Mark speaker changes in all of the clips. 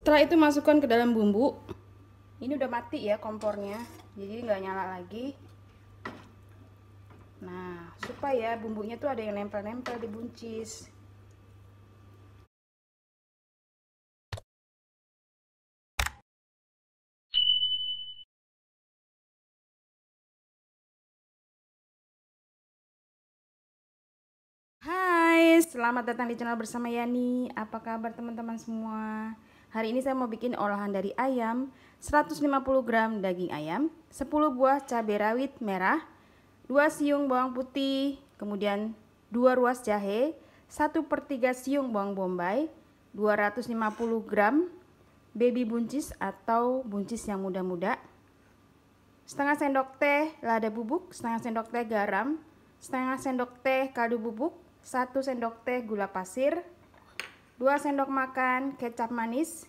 Speaker 1: Setelah itu masukkan ke dalam bumbu. Ini udah mati ya kompornya, jadi nggak nyala lagi. Nah, supaya bumbunya tuh ada yang nempel-nempel di buncis. Hai, selamat datang di channel bersama Yani. Apa kabar teman-teman semua? Hari ini saya mau bikin olahan dari ayam, 150 gram daging ayam, 10 buah cabai rawit merah, 2 siung bawang putih, kemudian 2 ruas jahe, 1/3 siung bawang bombay, 250 gram baby buncis atau buncis yang muda-muda, setengah sendok teh lada bubuk, setengah sendok teh garam, setengah sendok teh kaldu bubuk, 1 sendok teh gula pasir, 2 sendok makan kecap manis,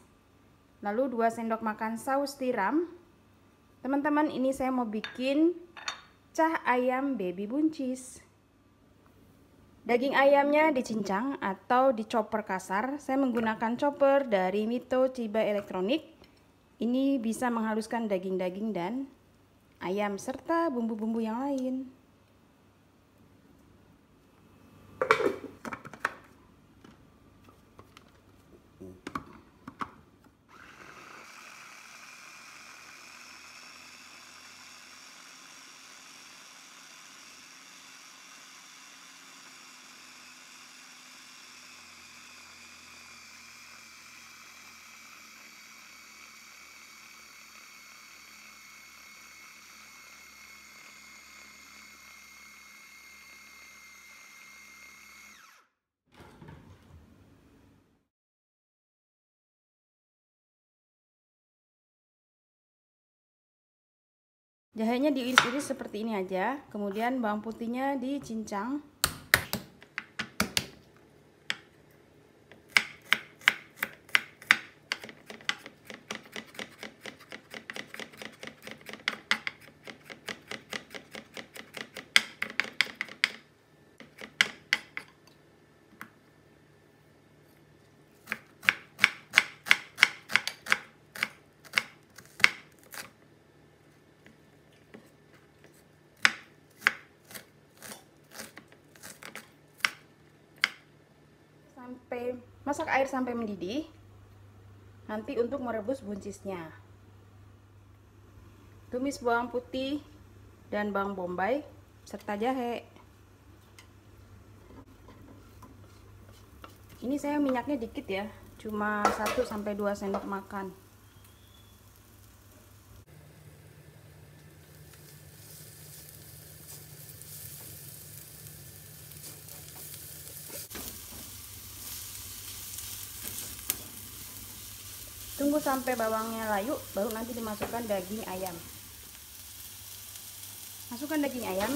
Speaker 1: lalu 2 sendok makan saus tiram. Teman-teman, ini saya mau bikin cah ayam baby buncis. Daging ayamnya dicincang atau dicoper kasar. Saya menggunakan chopper dari Mito Chiba Elektronik. Ini bisa menghaluskan daging-daging dan ayam serta bumbu-bumbu yang lain. Jahenya diiris-iris seperti ini aja, kemudian bawang putihnya dicincang. Masak air sampai mendidih. Nanti untuk merebus buncisnya. Tumis bawang putih dan bawang bombay serta jahe. Ini saya minyaknya dikit ya, cuma 1-2 sendok makan. Tunggu sampai bawangnya layu, baru nanti dimasukkan daging ayam. Masukkan daging ayam.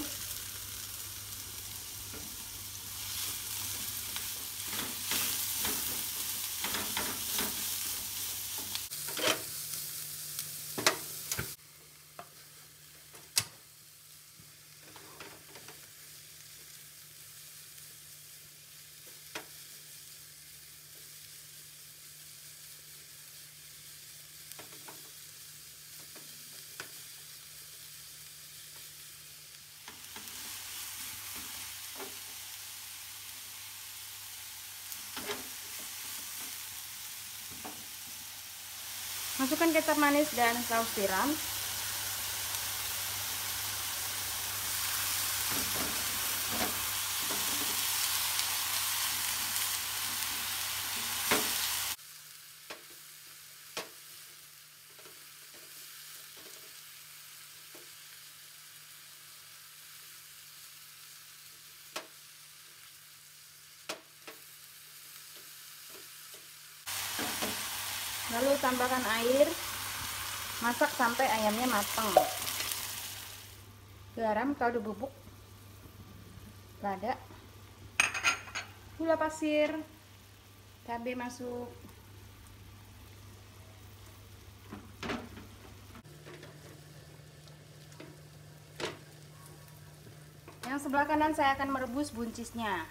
Speaker 1: Masukkan kecap manis dan saus tiram. Lalu tambahkan air. Masak sampai ayamnya matang. Garam, kaldu bubuk, lada, gula pasir, cabai masuk. Yang sebelah kanan saya akan merebus buncisnya.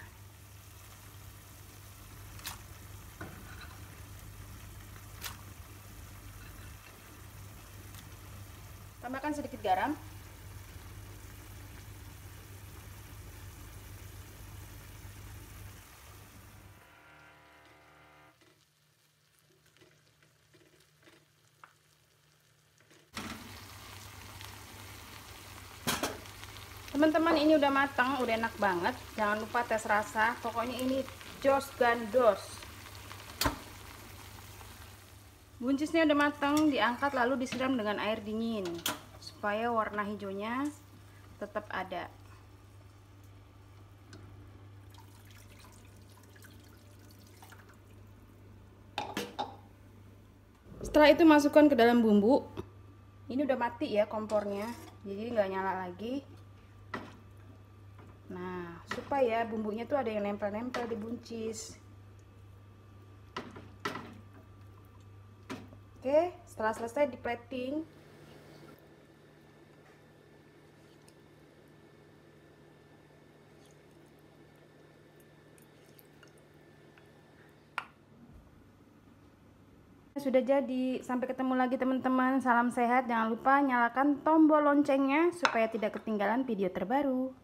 Speaker 1: Tambahkan sedikit garam. Teman-teman, ini udah matang, udah enak banget. Jangan lupa tes rasa. Pokoknya ini jos gandos. Buncisnya udah matang, diangkat lalu disiram dengan air dingin supaya warna hijaunya tetap ada. Setelah itu masukkan ke dalam bumbu. Ini udah mati ya kompornya, jadi nggak nyala lagi. Nah, supaya bumbunya tuh ada yang nempel-nempel di buncis. Oke, setelah selesai di plating. Sudah jadi. Sampai ketemu lagi teman-teman. Salam sehat. Jangan lupa nyalakan tombol loncengnya supaya tidak ketinggalan video terbaru.